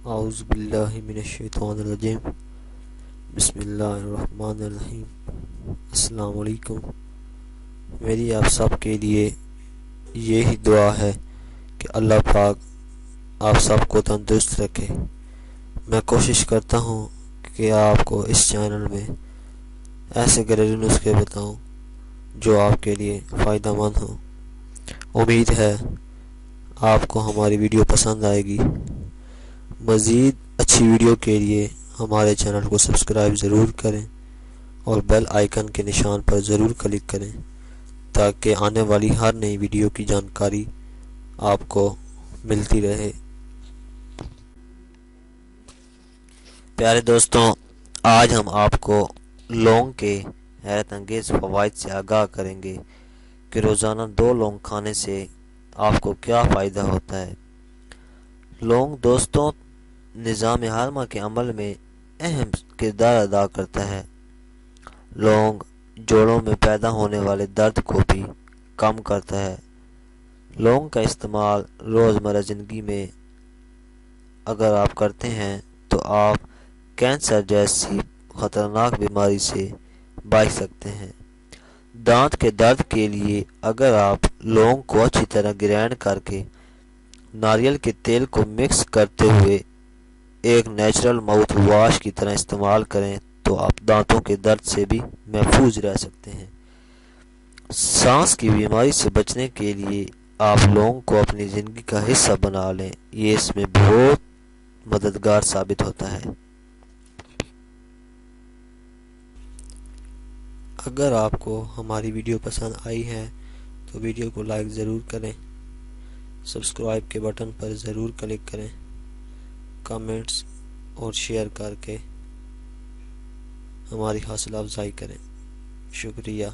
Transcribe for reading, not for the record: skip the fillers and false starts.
اعوذ باللہ من الشیطان الرجیم بسم اللہ الرحمن الرحیم۔ السلام علیکم۔ میری آپ سب کے لیے یہی دعا ہے کہ اللہ پاک آپ سب کو تندرست رکھے۔ میں کوشش کرتا ہوں کہ آپ کو اس چینل میں ایسے گھریلو نسخے بتاؤں جو آپ کے لیے فائدہ مند ہوں۔ امید ہے آپ کو ہماری ویڈیو پسند آئے گی۔ مزید اچھی ویڈیو کے لیے ہمارے چینل کو سبسکرائب ضرور کریں اور بیل آئیکن کے نشان پر ضرور کلک کریں تاکہ آنے والی ہر نئی ویڈیو کی جانکاری آپ کو ملتی رہے۔ پیارے دوستوں، آج ہم آپ کو لونگ کے حیرت انگیز فوائد سے آگاہ کریں گے کہ روزانہ 2 لونگ کھانے سے آپ کو کیا فائدہ ہوتا ہے۔ لونگ دوستوں نظام ہاضمہ کے عمل میں اہم کردار ادا کرتا ہے۔ لونگ جوڑوں میں پیدا ہونے والے درد کو بھی کم کرتا ہے۔ لونگ کا استعمال روزمرہ زندگی میں اگر آپ کرتے ہیں تو آپ کینسر جیسی خطرناک بیماری سے بچ سکتے ہیں۔ دانت کے درد کے لیے اگر آپ لونگ کو اچھی طرح گرائنڈ کر کے ناریل کے تیل کو مکس کرتے ہوئے ایک نیچرل ماؤتھ واش کی طرح استعمال کریں تو آپ دانتوں کے درد سے بھی محفوظ رہ سکتے ہیں۔ سانس کی بیماری سے بچنے کے لیے آپ لونگ کو اپنی زندگی کا حصہ بنا لیں، یہ اس میں بہت مددگار ثابت ہوتا ہے۔ اگر آپ کو ہماری ویڈیو پسند آئی ہے تو ویڈیو کو لائک ضرور کریں، سبسکرائب کے بٹن پر ضرور کلک کریں، کامنٹس اور شیئر کر کے ہماری حوصلہ افزائی کریں۔ شکریہ۔